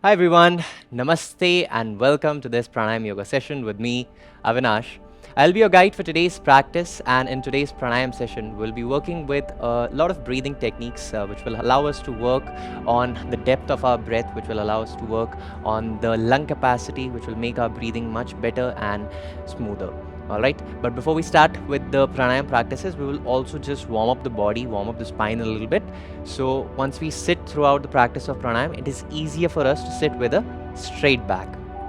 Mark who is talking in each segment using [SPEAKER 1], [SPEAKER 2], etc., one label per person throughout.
[SPEAKER 1] Hi everyone, Namaste and welcome to this Pranayam Yoga session with me, Avinash. I'll be your guide for today's practice, and in today's Pranayam session, we'll be working with a lot of breathing techniques which will allow us to work on the depth of our breath, which will allow us to work on the lung capacity, which will make our breathing much better and smoother. Alright, but before we start with the pranayam practices, we will also just warm up the body, warm up the spine a little bit. So once we sit throughout the practice of pranayam, it is easier for us to sit with a straight back.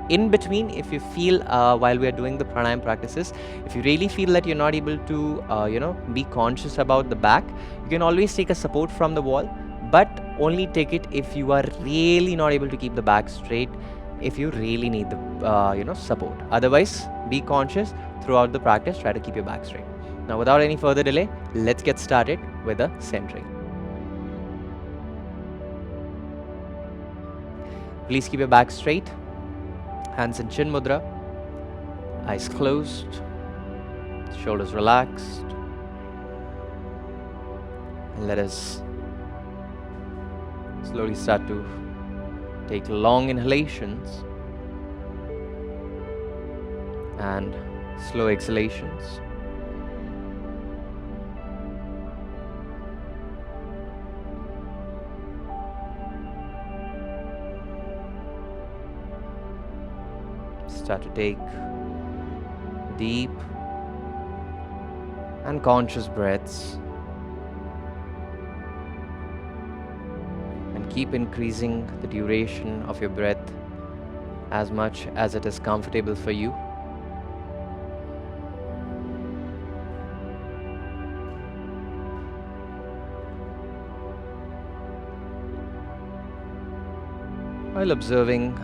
[SPEAKER 1] In between, if you feel while we are doing the pranayam practices, if you really feel that you're not able to be conscious about the back, you can always take a support from the wall, but only take it if you are really not able to keep the back straight, if you really need the support. Otherwise, be conscious throughout the practice. Try to keep your back straight. Now, without any further delay, let's get started with the centering. Please keep your back straight, hands in chin mudra, eyes closed, shoulders relaxed, and let us slowly start to take long inhalations and slow exhalations. Start to take deep and conscious breaths and keep increasing the duration of your breath as much as it is comfortable for you. While observing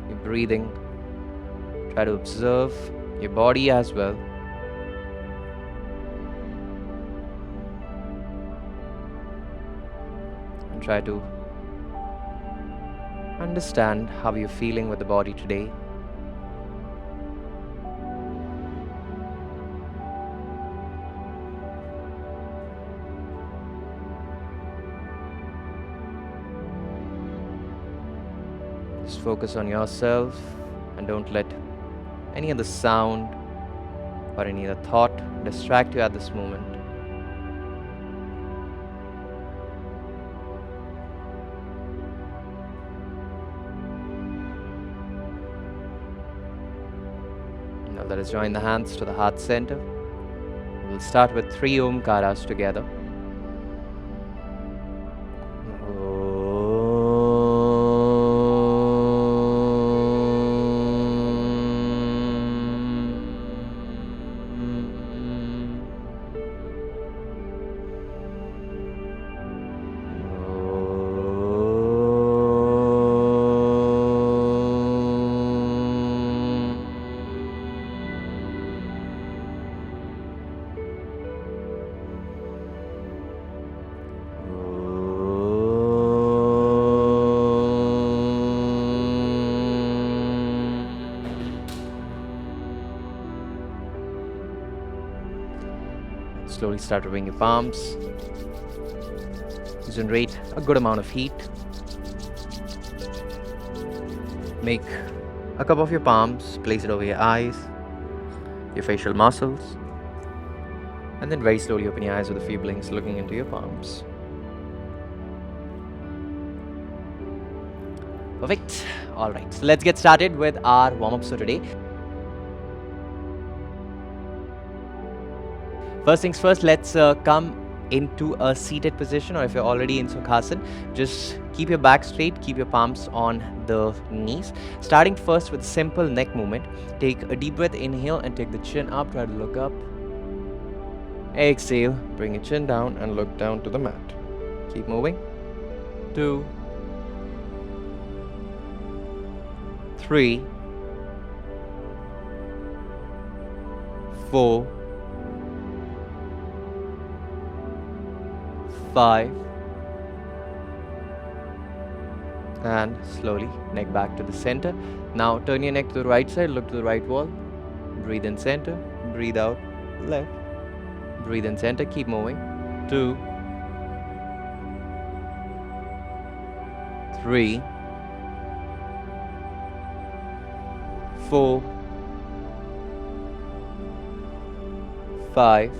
[SPEAKER 1] your breathing, try to observe your body as well. And try to understand how you're feeling with the body today. Just focus on yourself and don't let any other sound or any other thought distract you at this moment. Now let us join the hands to the heart center. We'll start with 3 Omkaras together. Slowly start rubbing your palms. Generate a good amount of heat. Make a cup of your palms, place it over your eyes, your facial muscles, and then very slowly open your eyes with a few blinks looking into your palms. Perfect. Alright, so let's get started with our warm-ups for today. First things first, let's come into a seated position, or if you're already in Sukhasana, just keep your back straight, keep your palms on the knees. Starting first with simple neck movement. Take a deep breath, inhale and take the chin up, try to look up. Exhale, bring your chin down and look down to the mat. Keep moving. 2, 3, 4, 5, and slowly neck back to the center. Now turn your neck to the right side, look to the right wall, breathe in center, breathe out left, breathe in center, keep moving. 2, 3, 4, 5,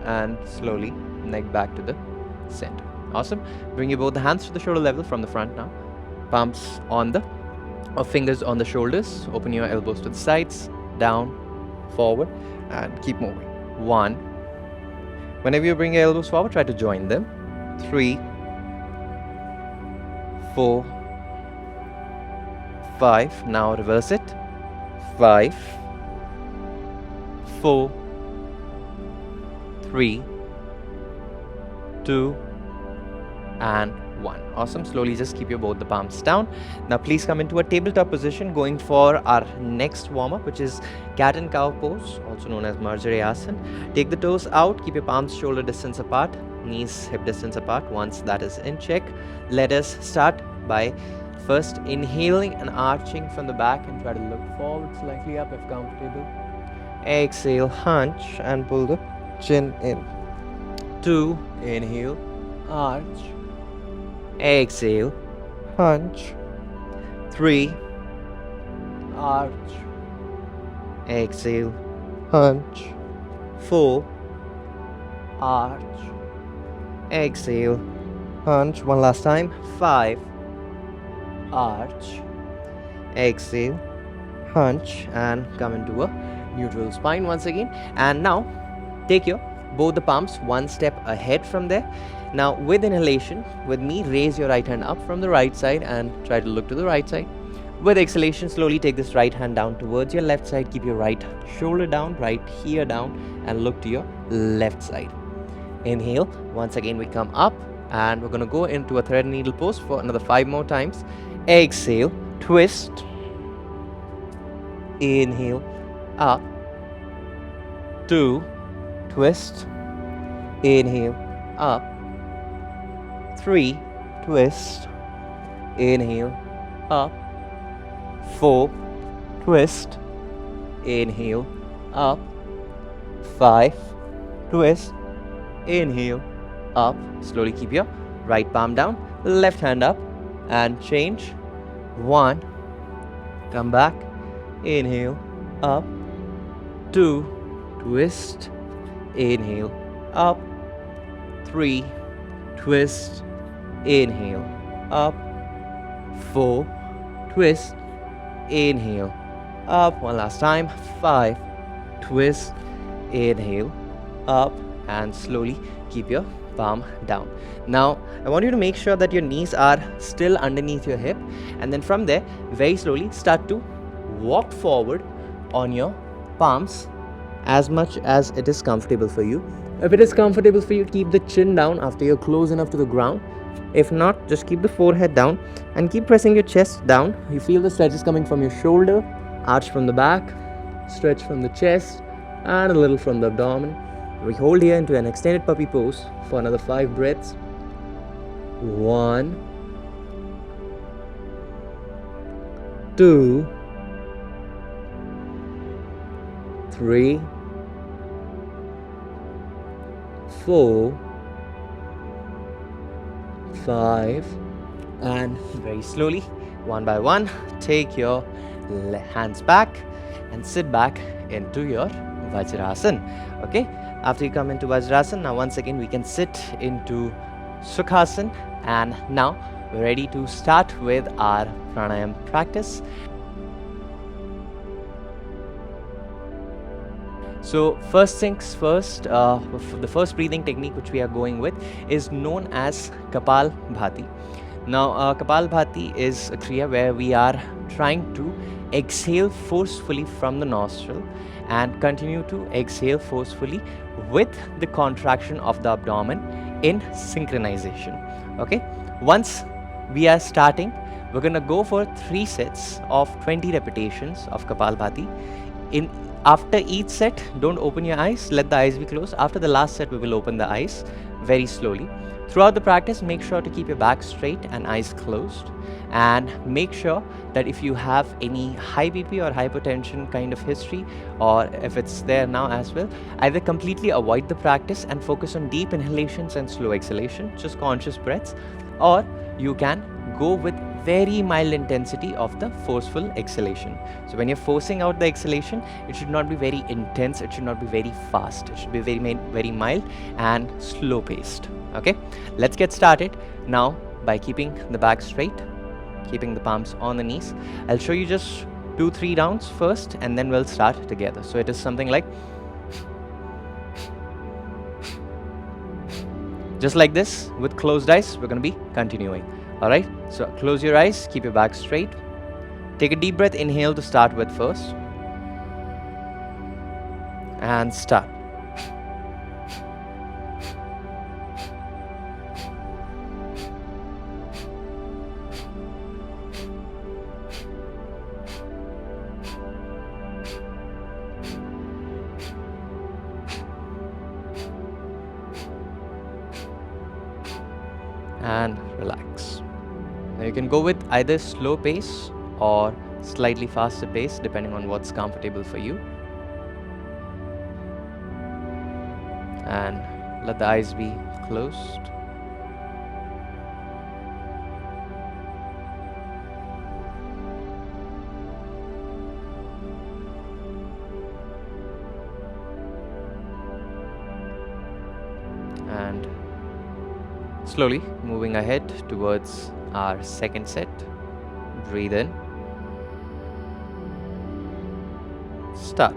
[SPEAKER 1] and slowly neck back to the center. Awesome. Bring your both the hands to the shoulder level from the front now. Palms on the, or fingers on the shoulders. Open your elbows to the sides, down, forward, and keep moving. 1. Whenever you bring your elbows forward, try to join them. 3, 4, 5. Now reverse it. 5, 4, 3, 2, and 1. Awesome. Slowly just keep your both the palms down. Now please come into a tabletop position, going for our next warm-up, which is cat and cow pose, also known as Asana. Take the toes out, keep your palms shoulder distance apart, knees hip distance apart. Once that is in check, let us start by first inhaling and arching from the back and try to look forward slightly up if comfortable. Exhale, hunch and pull the chin in. 2, inhale, arch. Exhale, hunch. 3, arch. Exhale, hunch. 4, arch. Exhale, hunch. One last time. 5, arch. Exhale, hunch, and come into a neutral spine once again. And now take your both the palms one step ahead from there. Now with inhalation, with me, raise your right hand up from the right side and try to look to the right side. With exhalation, slowly take this right hand down towards your left side. Keep your right shoulder down, right here down, and look to your left side. Inhale. Once again we come up, and we're going to go into a thread needle pose for another 5 more times. Exhale, twist. Inhale, up. 2, twist. Inhale, up. 3, twist. Inhale, up. 4, twist. Inhale, up. 5, twist. Inhale, up. Slowly keep your right palm down, left hand up, and change. 1, come back. Inhale, up. 2, twist. Inhale, up. 3, twist. Inhale, up. 4, twist. Inhale, up. One last time. 5, twist. Inhale, up, and slowly keep your palm down. Now I want you to make sure that your knees are still underneath your hip, and then from there very slowly start to walk forward on your palms as much as it is comfortable for you. If it is comfortable for you, keep the chin down after you're close enough to the ground. If not, just keep the forehead down and keep pressing your chest down. You feel the stretches coming from your shoulder, arch from the back, stretch from the chest, and a little from the abdomen. We hold here into an extended puppy pose for another 5 breaths. 1, 2, 3, 4, 5, and very slowly, one by one, take your hands back and sit back into your Vajrasana. Okay, after you come into Vajrasana, now once again we can sit into Sukhasana, and now we're ready to start with our pranayam practice. So first things first, the first breathing technique which we are going with is known as Kapalbhati. Now Kapalbhati is a kriya where we are trying to exhale forcefully from the nostril and continue to exhale forcefully with the contraction of the abdomen in synchronization. Okay, once we are starting, we're gonna go for 3 sets of 20 repetitions of Kapalbhati. After each set, don't open your eyes, let the eyes be closed. After the last set, we will open the eyes very slowly. Throughout the practice, make sure to keep your back straight and eyes closed, and make sure that if you have any high BP or hypertension kind of history, or if it's there now as well, either completely avoid the practice and focus on deep inhalations and slow exhalation, just conscious breaths, or you can go with very mild intensity of the forceful exhalation. So when you're forcing out the exhalation, it should not be very intense, it should not be very fast, it should be very mild and slow paced. Okay, let's get started now by keeping the back straight, keeping the palms on the knees. I'll show you just 2-3 rounds first and then we'll start together. So it is something like just like this with closed eyes. We're going to be continuing. Alright, so close your eyes, keep your back straight. Take a deep breath, inhale to start with first. And start. And relax. Now you can go with either slow pace or slightly faster pace depending on what's comfortable for you. And let the eyes be closed. And slowly moving ahead towards our second set. Breathe in. Start.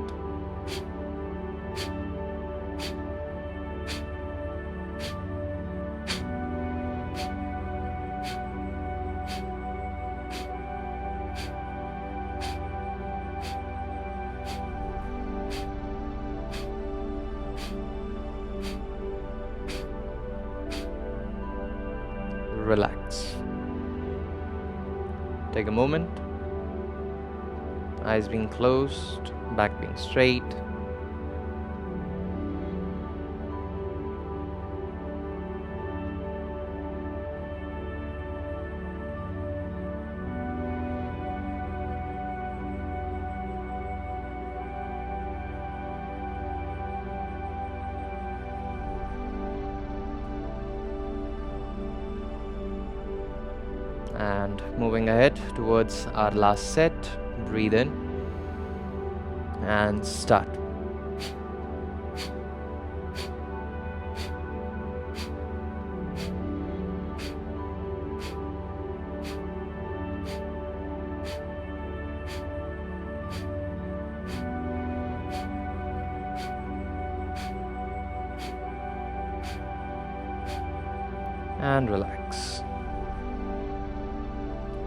[SPEAKER 1] Relax. Take a moment. Eyes being closed, back being straight. And moving ahead towards our last set. Breathe in and start. And relax.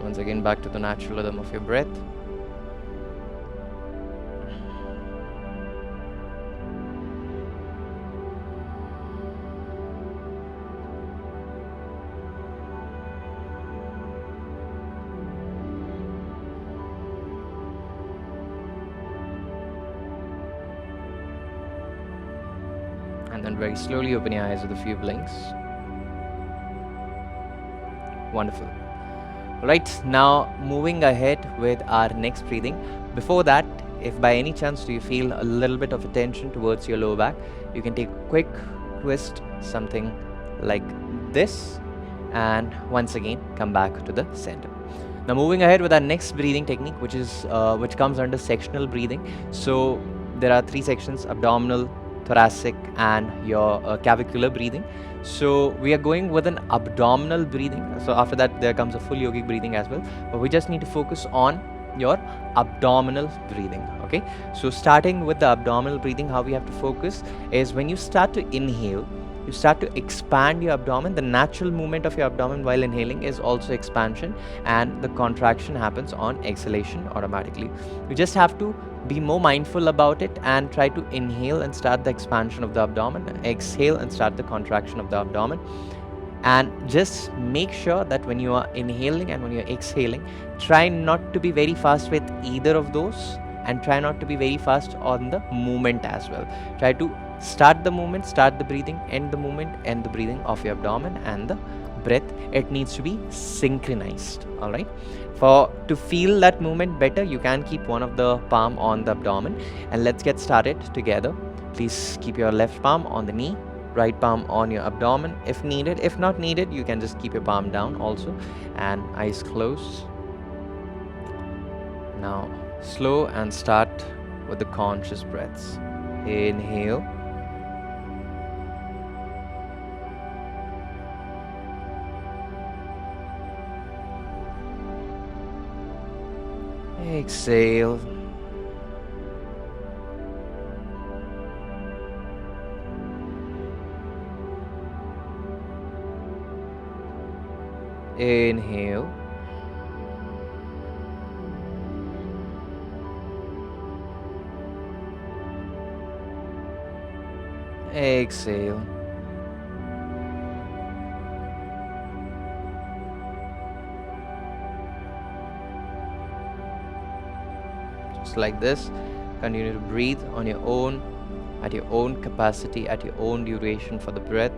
[SPEAKER 1] Once again, back to the natural rhythm of your breath. And then very slowly open your eyes with a few blinks. Wonderful. Right, now moving ahead with our next breathing. Before that, if by any chance do you feel a little bit of a tension towards your lower back, you can take a quick twist, something like this, and once again come back to the center. Now moving ahead with our next breathing technique, which comes under sectional breathing. So there are 3 sections: abdominal, thoracic, and your clavicular breathing. So we are going with an abdominal breathing. So after that there comes a full yogic breathing as well, but we just need to focus on your abdominal breathing. Okay, so starting with the abdominal breathing, how we have to focus is when you start to inhale, you start to expand your abdomen. The natural movement of your abdomen while inhaling is also expansion, and the contraction happens on exhalation automatically. You just have to be more mindful about it and try to inhale and start the expansion of the abdomen, exhale and start the contraction of the abdomen. And just make sure that when you are inhaling and when you are exhaling, try not to be very fast with either of those, and try not to be very fast on the movement as well. Try to start the movement, start the breathing, end the movement, end the breathing of your abdomen and the breath. It needs to be synchronized. All right, to feel that movement better, you can keep one of the palm on the abdomen, and let's get started together. Please keep your left palm on the knee, right palm on your abdomen if needed. If not needed, you can just keep your palm down also, and eyes closed. Now slow and start with the conscious breaths. Inhale. Exhale. Inhale. Exhale. Just like this, continue to breathe on your own, at your own capacity, at your own duration for the breath.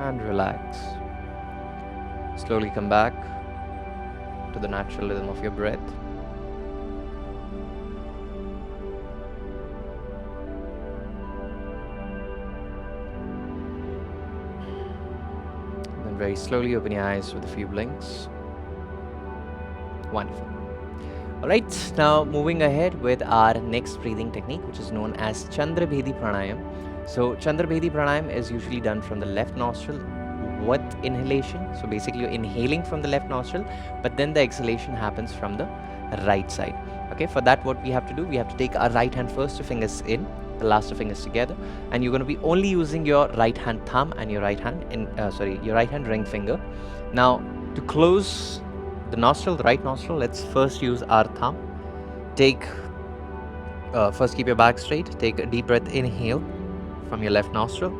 [SPEAKER 1] And relax. Slowly come back to the natural rhythm of your breath. And then very slowly open your eyes with a few blinks. Wonderful. Alright, now moving ahead with our next breathing technique, which is known as Chandrapranayam. So Chandrapranayam is usually done from the left nostril with inhalation. So basically you're inhaling from the left nostril, but then the exhalation happens from the right side. Okay, for that what we have to do, we have to take our right hand first two fingers in, the last two fingers together, and you're going to be only using your right hand thumb and your right hand your right hand ring finger. Now to close the nostril, the right nostril, let's first use our thumb. First keep your back straight, take a deep breath, inhale from your left nostril.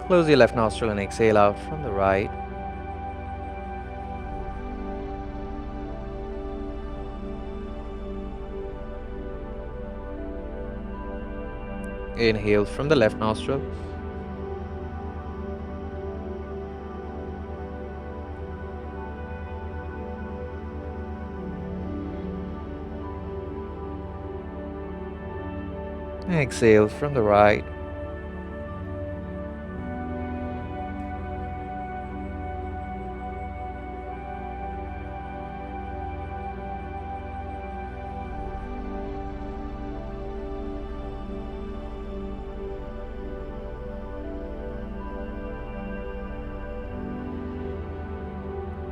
[SPEAKER 1] Close your left nostril and exhale out from the right. Inhale from the left nostril. Exhale from the right.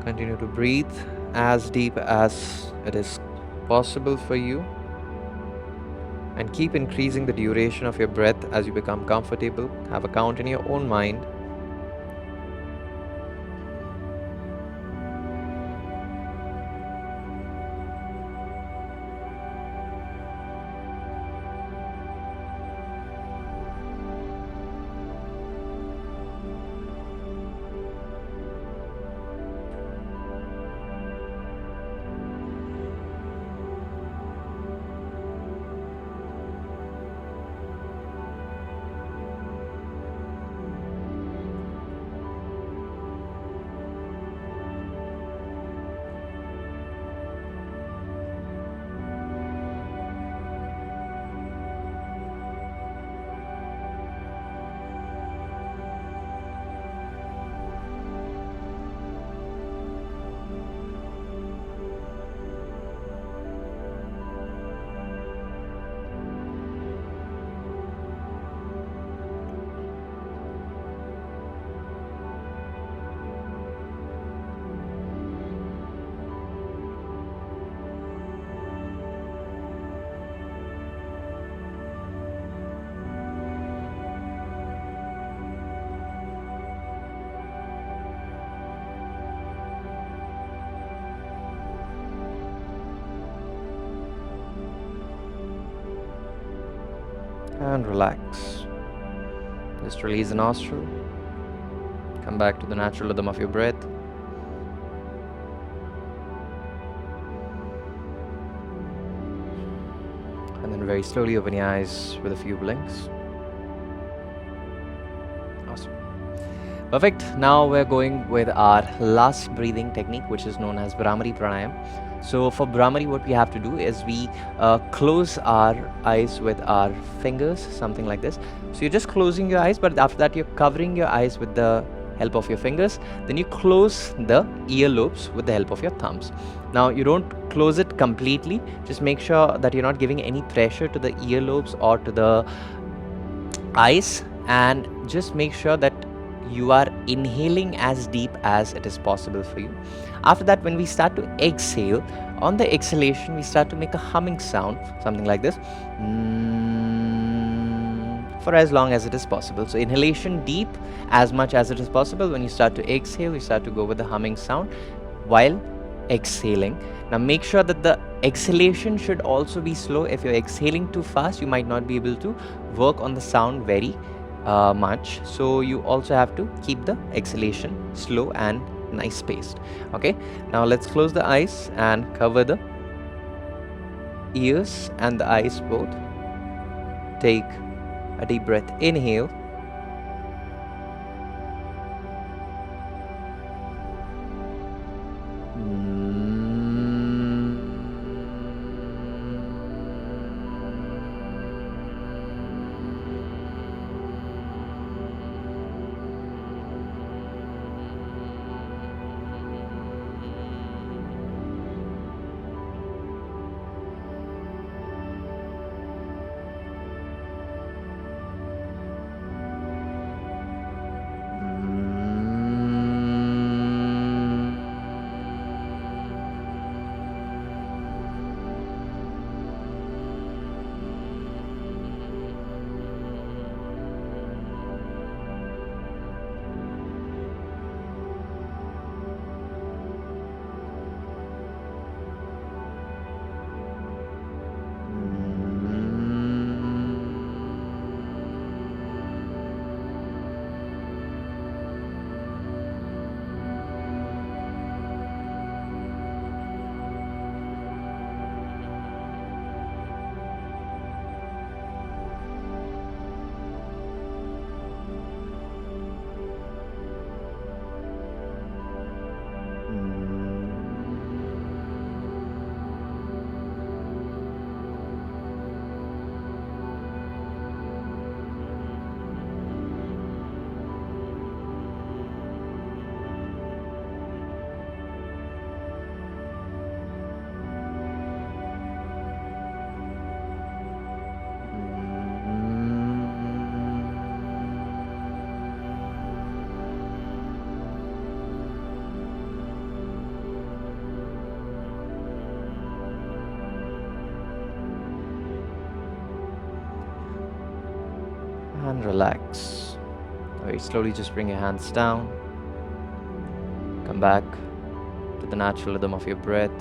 [SPEAKER 1] Continue to breathe as deep as it is possible for you, and keep increasing the duration of your breath as you become comfortable. Have a count in your own mind. And relax. Just release the nostril. Come back to the natural rhythm of your breath. And then very slowly open your eyes with a few blinks. Awesome. Perfect. Now we're going with our last breathing technique, which is known as Brahmari Pranayam. So for Brahmari, what we have to do is we close our eyes with our fingers, something like this. So you're just closing your eyes, but after that you're covering your eyes with the help of your fingers. Then you close the earlobes with the help of your thumbs. Now you don't close it completely. Just make sure that you're not giving any pressure to the earlobes or to the eyes, and just make sure that you are inhaling as deep as it is possible for you. After that, when we start to exhale, on the exhalation we start to make a humming sound, something like this, for as long as it is possible. So inhalation deep as much as it is possible. When you start to exhale, you start to go with the humming sound while exhaling. Now make sure that the exhalation should also be slow. If you're exhaling too fast, you might not be able to work on the sound very much. So you also have to keep the exhalation slow and nice paced. Okay, now let's close the eyes and cover the ears and the eyes both. Take a deep breath. Inhale. And relax. Very slowly just bring your hands down. Come back to the natural rhythm of your breath.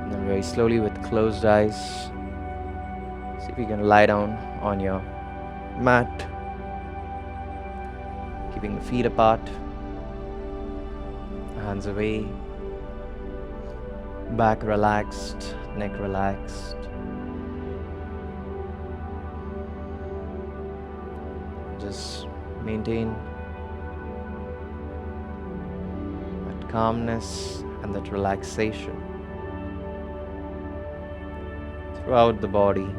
[SPEAKER 1] And then very slowly with closed eyes, see if you can lie down on your mat, keeping the feet apart, hands away, back relaxed, neck relaxed. Just maintain that calmness and that relaxation throughout the body.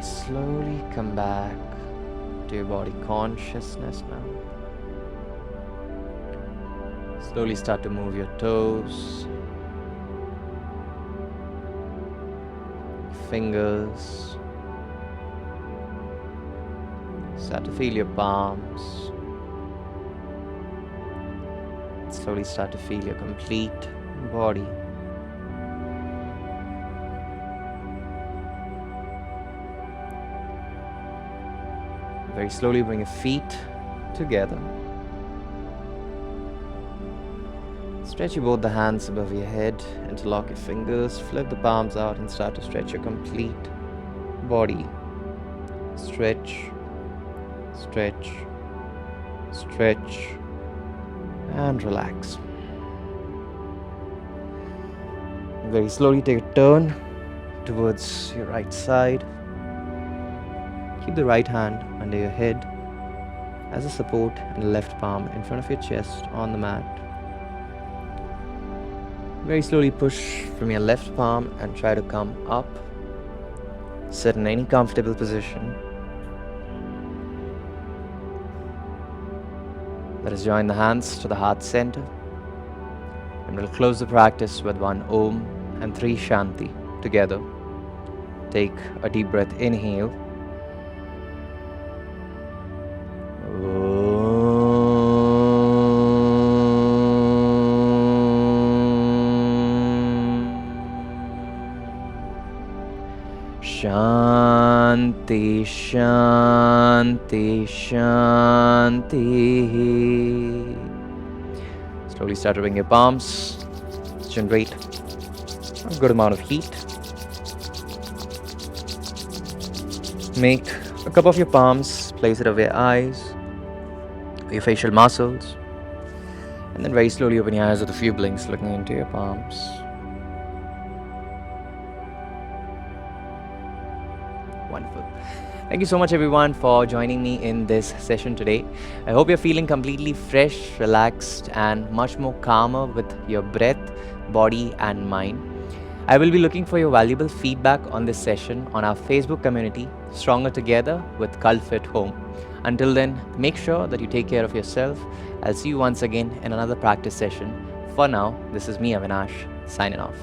[SPEAKER 1] Very slowly come back to your body consciousness now. Slowly start to move your toes, fingers. Start to feel your palms. Slowly start to feel your complete body. Very slowly bring your feet together. Stretch both the hands above your head, interlock your fingers, flip the palms out and start to stretch your complete body. Stretch, stretch, stretch, and relax. Very slowly take a turn towards your right side. Keep the right hand under your head as a support and the left palm in front of your chest on the mat. Very slowly push from your left palm and try to come up. Sit in any comfortable position. Let us join the hands to the heart center. And we'll close the practice with 1 Om and 3 Shanti together. Take a deep breath, inhale. Shanti, Shanti, Shanti. Slowly start to bring your palms. Generate a good amount of heat. Make a cup of your palms, place it over your eyes, your facial muscles, and then very slowly open your eyes with a few blinks looking into your palms. Wonderful. Thank you so much everyone for joining me in this session today. I hope you're feeling completely fresh, relaxed and much more calmer with your breath, body and mind. I will be looking for your valuable feedback on this session on our Facebook community, Stronger Together with CultFit Home. Until then, make sure that you take care of yourself. I'll see you once again in another practice session. For now, this is me, Avinash, signing off.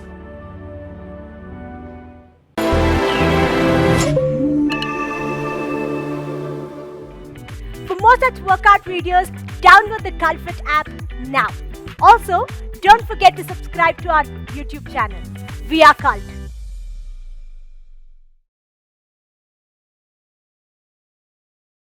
[SPEAKER 2] For more such workout videos, download the CultFit app now. Also, don't forget to subscribe to our YouTube channel. We are Cult.